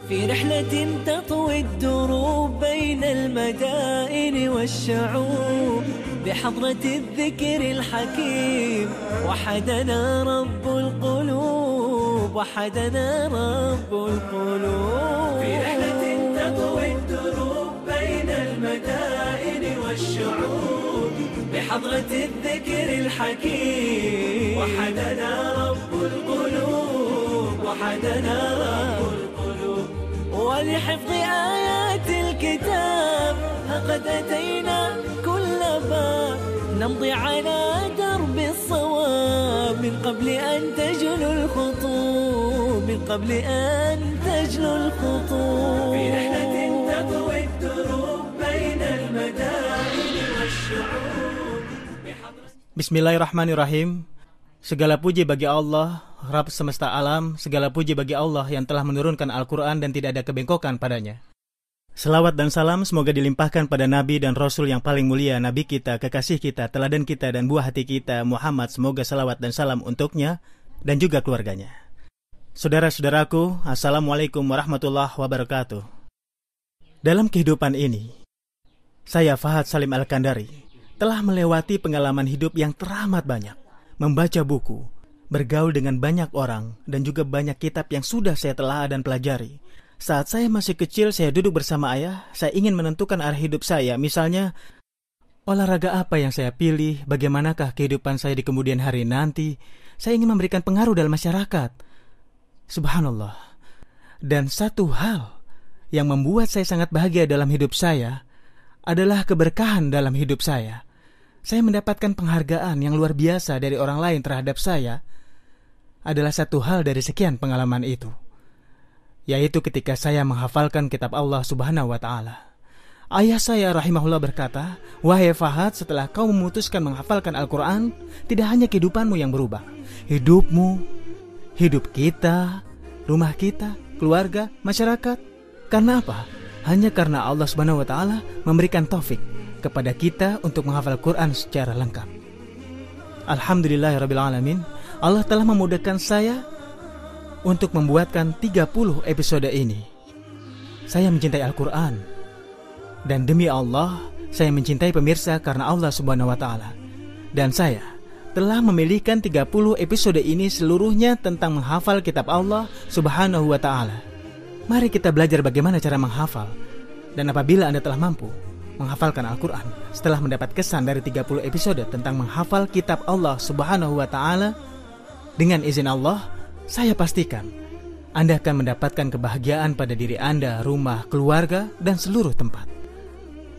في رحلة تطوي الدروب بين المدائن والشعوب بحضرة الذكر الحكيم وحدنا رب القلوب وحدنا رب القلوب في رحلة تطوي الدروب بين المدائن والشعوب بحضرة الذكر الحكيم وحدنا رب القلوب وحدنا رب القلوب ولحفظ آيات الكتاب لقد أتينا كل باب نمضي على درب الصواب من قبل أن تجلو الخطوب من قبل أن تجلو الخطوب في رحلة تطوي الدروب بين المدائن والشعوب. Bismillahirrahmanirrahim. Segala puji bagi Allah, Rabb semesta alam. Segala puji bagi Allah yang telah menurunkan Al-Quran dan tidak ada kebengkokan padanya. Selawat dan salam semoga dilimpahkan pada Nabi dan Rasul yang paling mulia, Nabi kita, kekasih kita, teladan kita dan buah hati kita, Muhammad. Semoga salawat dan salam untuknya dan juga keluarganya. Saudara-saudaraku, Assalamualaikum warahmatullahi wabarakatuh. Dalam kehidupan ini, saya Fahad Salim Al-Kandari telah melewati pengalaman hidup yang teramat banyak. Membaca buku, bergaul dengan banyak orang, dan juga banyak kitab yang sudah saya telah dan pelajari. Saat saya masih kecil, saya duduk bersama ayah, saya ingin menentukan arah hidup saya. Misalnya, olahraga apa yang saya pilih, bagaimanakah kehidupan saya di kemudian hari nanti. Saya ingin memberikan pengaruh dalam masyarakat. Subhanallah. Dan satu hal yang membuat saya sangat bahagia dalam hidup saya adalah keberkahan dalam hidup saya. Saya mendapatkan penghargaan yang luar biasa dari orang lain terhadap saya adalah satu hal dari sekian pengalaman itu, yaitu ketika saya menghafalkan kitab Allah Subhanahu wa Ta'ala. Ayah saya rahimahullah berkata, "Wahai Fahad, setelah kau memutuskan menghafalkan Al-Quran, tidak hanya kehidupanmu yang berubah, hidupmu, hidup kita, rumah kita, keluarga, masyarakat. Karena apa? Hanya karena Allah Subhanahu wa Ta'ala memberikan taufik kepada kita untuk menghafal Quran secara lengkap." Alhamdulillahirabbil alamin. Allah telah memudahkan saya untuk membuatkan 30 episode ini. Saya mencintai Al-Quran, dan demi Allah saya mencintai pemirsa karena Allah Subhanahu wa Ta'ala. Dan saya telah memilihkan 30 episode ini seluruhnya tentang menghafal kitab Allah Subhanahu wa Ta'ala. Mari kita belajar bagaimana cara menghafal. Dan apabila Anda telah mampu menghafalkan Al-Quran setelah mendapat kesan dari 30 episode tentang menghafal kitab Allah Subhanahu wa Ta'ala, dengan izin Allah, saya pastikan Anda akan mendapatkan kebahagiaan pada diri Anda, rumah, keluarga, dan seluruh tempat.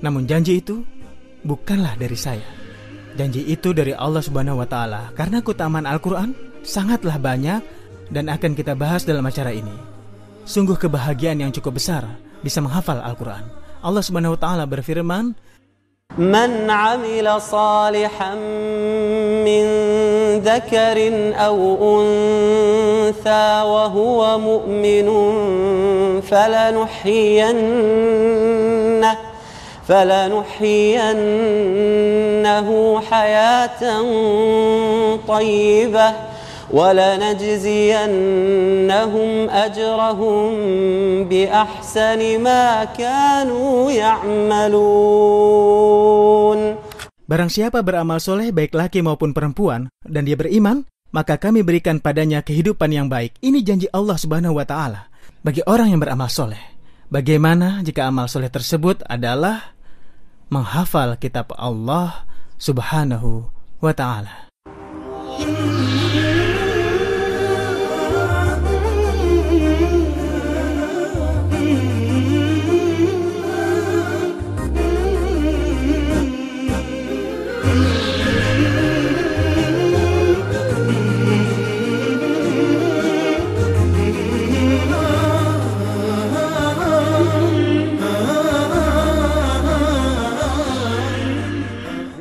Namun janji itu bukanlah dari saya. Janji itu dari Allah Subhanahu wa Ta'ala, karena keutamaan Al-Quran sangatlah banyak dan akan kita bahas dalam acara ini. Sungguh kebahagiaan yang cukup besar bisa menghafal Al-Quran. Allah Subhanahu wa Ta'ala berfirman, "Man 'amila salihan min dzakarin aw untha wa huwa mu'minun falanuhyiyannahu hayatan thayyibah وَلَنَجْزِيَنَّهُمْ أَجْرَهُمْ بِأَحْسَنِ مَا كَانُوا يَعْمَلُونَ." Barang siapa beramal soleh baik laki maupun perempuan dan dia beriman, maka kami berikan padanya kehidupan yang baik. Ini janji Allah Subhanahu wa Ta'ala bagi orang yang beramal soleh. Bagaimana jika amal soleh tersebut adalah menghafal kitab Allah Subhanahu wa Ta'ala?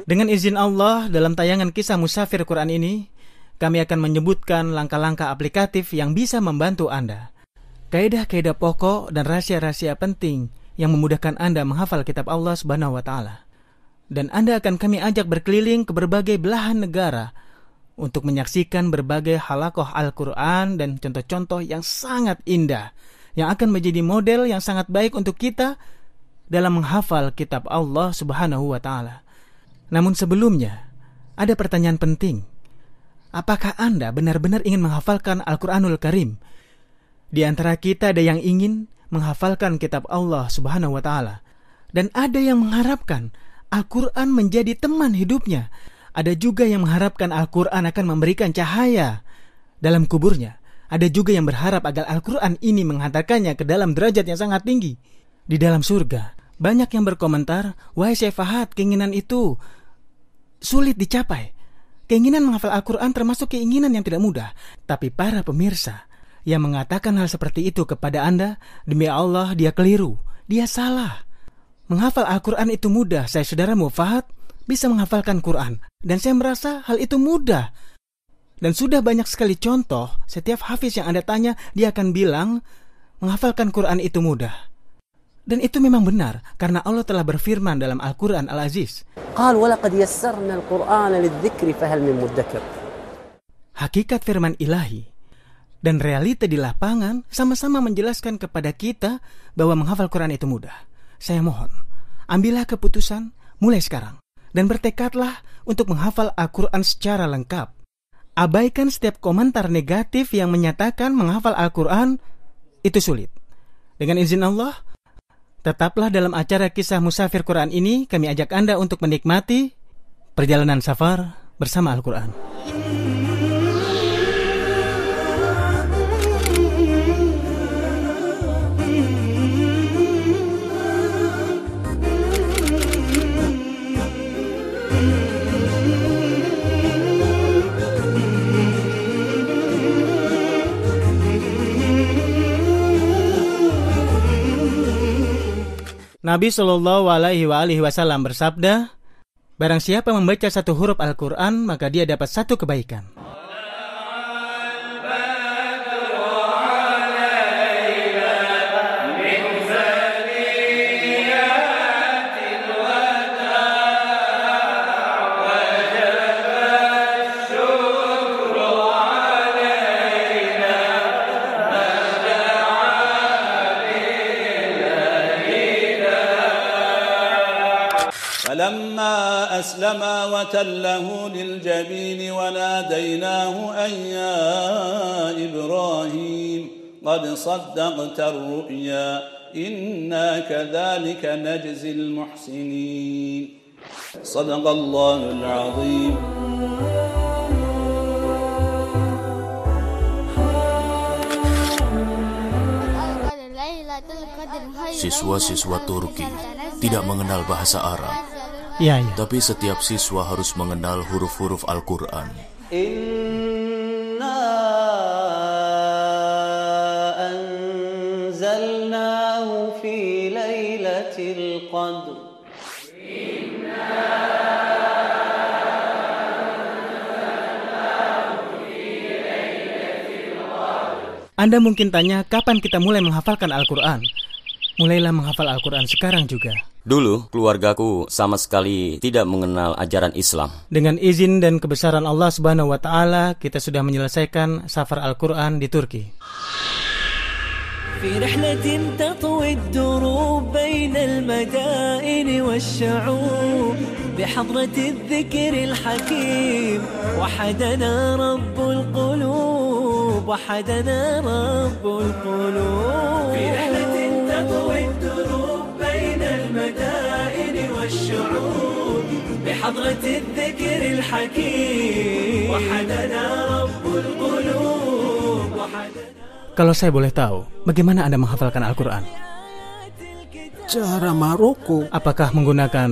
Dengan izin Allah, dalam tayangan kisah Musafir Quran ini, kami akan menyebutkan langkah-langkah aplikatif yang bisa membantu Anda. Kaidah-kaidah pokok dan rahasia-rahasia penting yang memudahkan Anda menghafal kitab Allah Subhanahu wa Ta'ala. Dan Anda akan kami ajak berkeliling ke berbagai belahan negara untuk menyaksikan berbagai halaqah Al-Quran dan contoh-contoh yang sangat indah yang akan menjadi model yang sangat baik untuk kita dalam menghafal kitab Allah Subhanahu wa Ta'ala. Namun sebelumnya, ada pertanyaan penting. Apakah Anda benar-benar ingin menghafalkan Al-Quranul Karim? Di antara kita ada yang ingin menghafalkan kitab Allah Subhanahu wa Ta'ala, dan ada yang mengharapkan Al-Quran menjadi teman hidupnya. Ada juga yang mengharapkan Al-Quran akan memberikan cahaya dalam kuburnya. Ada juga yang berharap agar Al-Quran ini menghantarkannya ke dalam derajat yang sangat tinggi di dalam surga. Banyak yang berkomentar, wahai Syekh Fahad, keinginan itu sulit dicapai. Keinginan menghafal Al-Quran termasuk keinginan yang tidak mudah. Tapi para pemirsa yang mengatakan hal seperti itu kepada Anda, demi Allah dia keliru, dia salah. Menghafal Al-Quran itu mudah. Saya saudaramu Fahad bisa menghafalkan Quran, dan saya merasa hal itu mudah. Dan sudah banyak sekali contoh, setiap hafiz yang Anda tanya, dia akan bilang, menghafalkan Quran itu mudah. Dan itu memang benar, karena Allah telah berfirman dalam Al-Quran Al-Aziz. Hakikat firman ilahi dan realita di lapangan sama-sama menjelaskan kepada kita bahwa menghafal Quran itu mudah. Saya mohon, ambillah keputusan mulai sekarang, dan bertekadlah untuk menghafal Al-Quran secara lengkap. Abaikan setiap komentar negatif yang menyatakan menghafal Al-Quran itu sulit. Dengan izin Allah, tetaplah dalam acara kisah Musafir Quran ini. Kami ajak Anda untuk menikmati perjalanan safar bersama Al-Quran. Nabi Shallallahu Alaihi Wasallam bersabda, barang siapa membaca satu huruf Al-Quran, maka dia dapat satu kebaikan. فلما أسلما وتله للجبين وناديناه أن يا إبراهيم قد صدقت الرؤيا إنا كذلك نجزي المحسنين صدق الله العظيم. Siswa-siswa Turki tidak mengenal bahasa Arab. Ya. Tapi setiap siswa harus mengenal huruf-huruf Al-Quran. Inna anzalnahu fi lailatul qadr. Anda mungkin tanya, kapan kita mulai menghafalkan Al-Quran? Mulailah menghafal Al-Quran sekarang juga. Dulu, keluargaku sama sekali tidak mengenal ajaran Islam. Dengan izin dan kebesaran Allah Subhanahu wa Ta'ala, kita sudah menyelesaikan safar Al-Quran di Turki. في رحلة تطوي الدروب بين المدائن والشعوب بحضرة الذكر الحكيم وحدنا رب القلوب وحدنا رب القلوب في رحلة تطوي الدروب بين المدائن والشعوب بحضرة الذكر الحكيم وحدنا رب القلوب وحدنا. Kalau saya boleh tahu, bagaimana Anda menghafalkan Al-Quran? Cara Maroko. Apakah menggunakan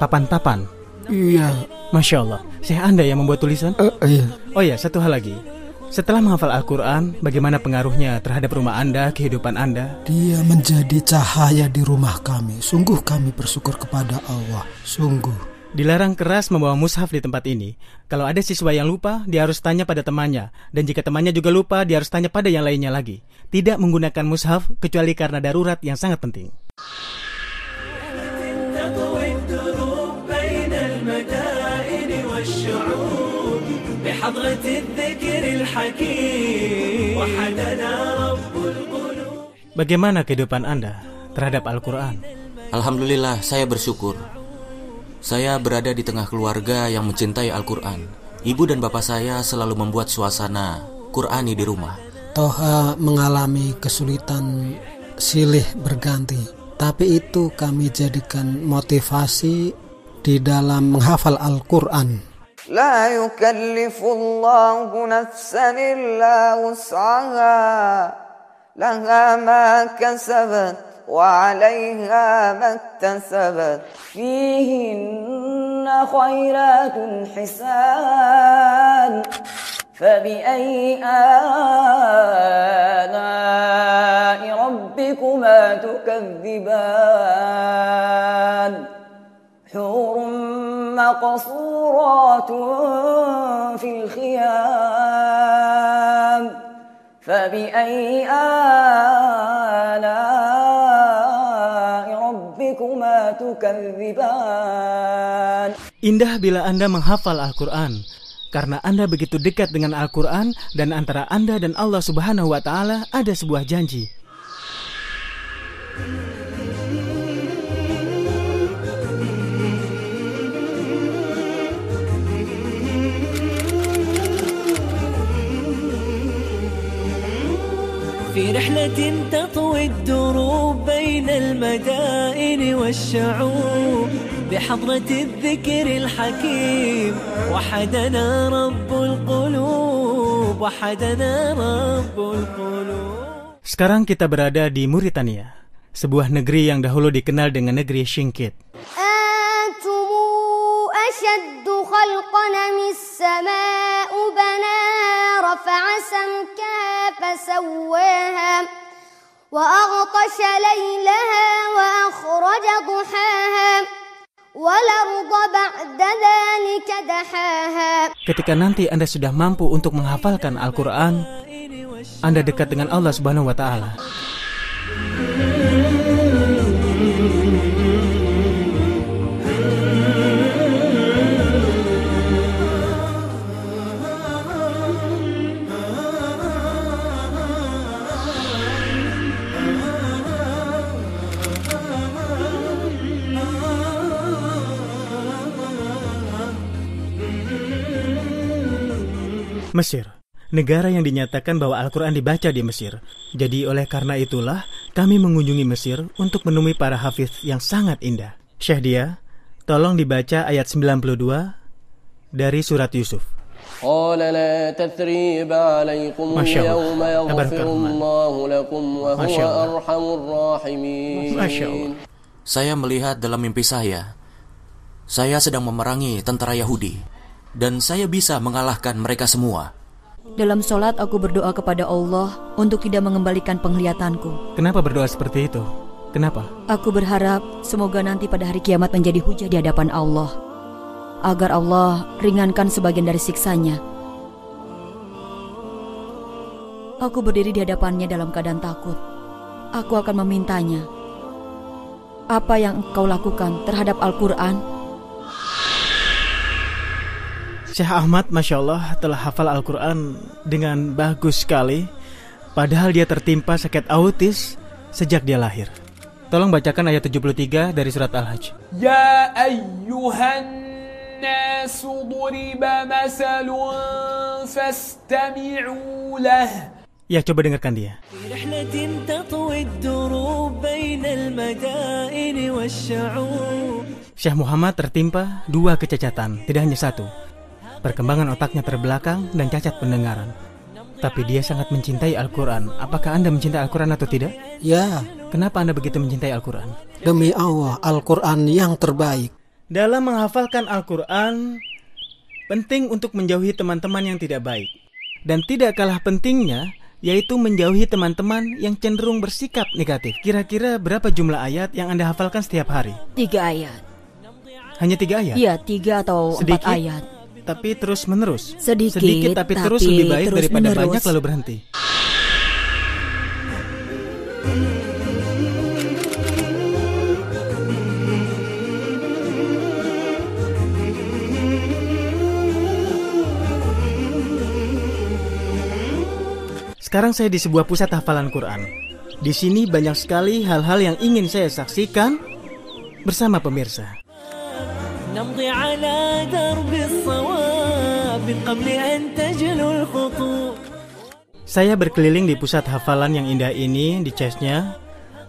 papan-papan? Iya. Masya Allah. Saya Anda yang membuat tulisan? Iya. Oh ya, satu hal lagi. Setelah menghafal Al-Quran, bagaimana pengaruhnya terhadap rumah Anda, kehidupan Anda? Dia menjadi cahaya di rumah kami. Sungguh kami bersyukur kepada Allah. Sungguh. Dilarang keras membawa mushaf di tempat ini. Kalau ada siswa yang lupa, dia harus tanya pada temannya. Dan jika temannya juga lupa, dia harus tanya pada yang lainnya lagi. Tidak menggunakan mushaf kecuali karena darurat yang sangat penting. Bagaimana kehidupan Anda terhadap Al-Quran? Alhamdulillah, saya bersyukur. Saya berada di tengah keluarga yang mencintai Al-Quran. Ibu dan bapak saya selalu membuat suasana Qurani di rumah. Toha mengalami kesulitan silih berganti, tapi itu kami jadikan motivasi di dalam menghafal Al-Quran. لا يكلف الله نفسا إلا وسعها لها ما كسبت وعليها ما اكتسبت فيهن خيرات حسان فبأي آلاء ربكما تكذبان حور مقصورات في الخيام فبأي آلاء ربكما تكذبان. Indah bila Anda menghafal Al-Quran, karena Anda begitu dekat dengan Al-Quran dan antara Anda dan Allah Subhanahu wa Ta'ala ada sebuah janji. في رحلة تطوي الدروب بين المدائن والشعوب بحضرة الذكر الحكيم وحدنا رب القلوب وحدنا رب القلوب. Sekarang kita berada di Mauritania, sebuah negeri yang dahulu dikenal dengan negeri Singkit. أنتم أشد خلقا من السماء بناها رفع سمكها فسواها وأغطش ليلها وأخرج ضحاها والأرض بعد ذلك دحاها. Ketika nanti Anda sudah mampu untuk menghafalkan Al-Quran, Anda dekat dengan Allah Subhanahu wa Ta'ala. Mesir, negara yang dinyatakan bahwa Al-Quran dibaca di Mesir. Jadi oleh karena itulah kami mengunjungi Mesir untuk menemui para hafiz yang sangat indah. Syekh Dia, tolong dibaca ayat 92 dari surat Yusuf. قال لا تثريب عليكم اليوم يغفر الله لكم وهو أرحم الراحمين. Saya melihat dalam mimpi saya sedang memerangi tentara Yahudi dan saya bisa mengalahkan mereka semua. Dalam sholat aku berdoa kepada Allah untuk tidak mengembalikan penglihatanku. Kenapa berdoa seperti itu? Kenapa? Aku berharap semoga nanti pada hari kiamat menjadi hujah di hadapan Allah, agar Allah ringankan sebagian dari siksanya. Aku berdiri di hadapannya dalam keadaan takut. Aku akan memintanya, apa yang engkau lakukan terhadap Al-Quran? Syekh Ahmad, Masya Allah, telah hafal Al-Quran dengan bagus sekali, padahal dia tertimpa sakit autis sejak dia lahir. Tolong bacakan ayat 73 dari surat Al-Hajj. Ya ayyuhan nasu duriba masalun fastami'u lah. Ya, coba dengarkan dia. Syekh Muhammad tertimpa 2 kecacatan, tidak hanya 1. Perkembangan otaknya terbelakang dan cacat pendengaran. Tapi dia sangat mencintai Al-Quran. Apakah Anda mencintai Al-Quran atau tidak? Ya. Kenapa Anda begitu mencintai Al-Quran? Demi Allah, Al-Quran yang terbaik. Dalam menghafalkan Al-Quran, penting untuk menjauhi teman-teman yang tidak baik. Dan tidak kalah pentingnya, yaitu menjauhi teman-teman yang cenderung bersikap negatif. Kira-kira berapa jumlah ayat yang Anda hafalkan setiap hari? 3 ayat. Hanya 3 ayat? Iya, 3 atau 4 ayat. Tapi terus menerus. Sedikit tapi terus lebih baik daripada menerus. Banyak lalu berhenti. Sekarang saya di sebuah pusat hafalan Quran. Di sini banyak sekali hal-hal yang ingin saya saksikan bersama pemirsa. Saya berkeliling di pusat hafalan yang indah ini di chestnya,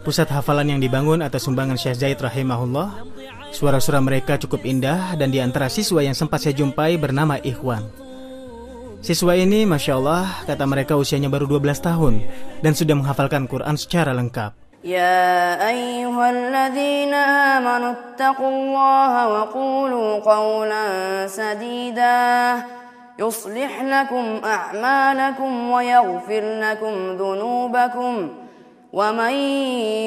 pusat hafalan yang dibangun atas sumbangan Syekh Zaid rahimahullah. Suara-suara mereka cukup indah dan di antara siswa yang sempat saya jumpai bernama Ikhwan. Siswa ini Masya Allah, kata mereka usianya baru 12 tahun dan sudah menghafalkan Quran secara lengkap. Ya ayyuhalladzina amanu ittaqullaha wa qulu qawlan sadida yuslih lakum a'malakum wa yaghfir lakum dhunubakum ومن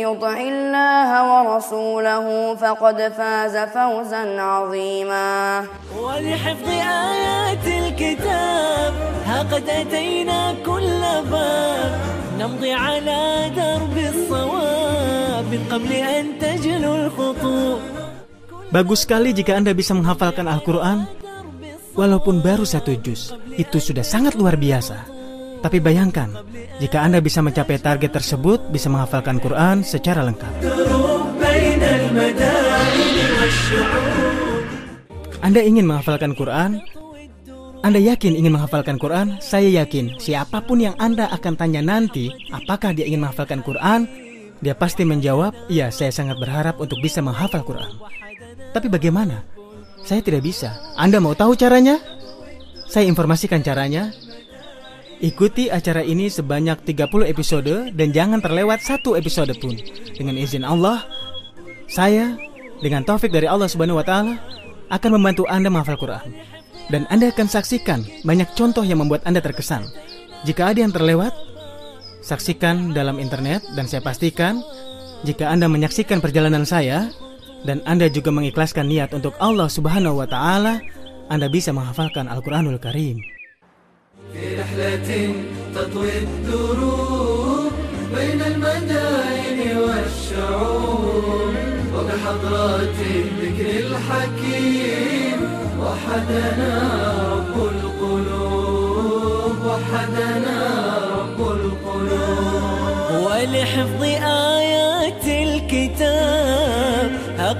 يطع الله ورسوله فقد فاز فوزا عظيما ولحفظ آيات الكتاب ها قد أتينا كل باب نمضي على درب الصواب من قبل أن تجلو الخطوب. Bagus sekali jika Anda bisa menghafalkan Al-Quran walaupun baru 1 juz. Itu sudah sangat luar biasa. Tapi bayangkan, jika Anda bisa mencapai target tersebut, bisa menghafalkan Quran secara lengkap. Anda ingin menghafalkan Quran? Anda yakin ingin menghafalkan Quran? Saya yakin, siapapun yang Anda akan tanya nanti, apakah dia ingin menghafalkan Quran? Dia pasti menjawab, iya, saya sangat berharap untuk bisa menghafal Quran. Tapi bagaimana? Saya tidak bisa. Anda mau tahu caranya? Saya informasikan caranya. Ikuti acara ini sebanyak 30 episode dan jangan terlewat 1 episode pun. Dengan izin Allah, saya dengan taufik dari Allah Subhanahu wa taala akan membantu Anda menghafal Quran. Dan Anda akan saksikan banyak contoh yang membuat Anda terkesan. Jika ada yang terlewat, saksikan dalam internet dan saya pastikan jika Anda menyaksikan perjalanan saya dan Anda juga mengikhlaskan niat untuk Allah Subhanahu wa taala, Anda bisa menghafalkan Al-Quranul Karim. في رحلة تطوي الدروب بين المدائن والشعوب وبحضرات الذكر الحكيم وحدنا رب القلوب وحدنا رب القلوب ولحفظ آيات الكتاب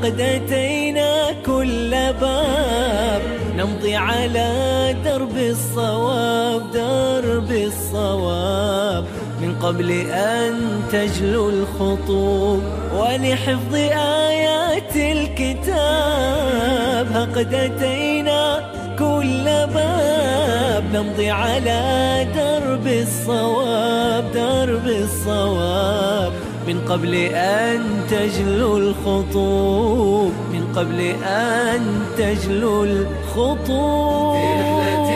قد أتينا كل باب نمضي على درب الصواب درب الصواب من قبل أن تجلو الخطوب ولحفظ آيات الكتاب قد أتينا كل باب نمضي على درب الصواب درب الصواب من قبل أن تجلو الخطوب من قبل أن تجلو الخطوب في رحلة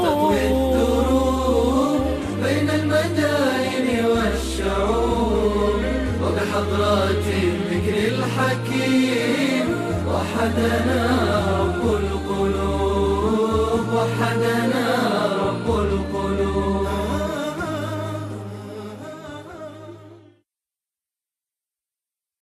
تطوي الدروب بين المدائن والشعوب وبحضرات الذكر الحكيم وحدنا رب القلوب وحدنا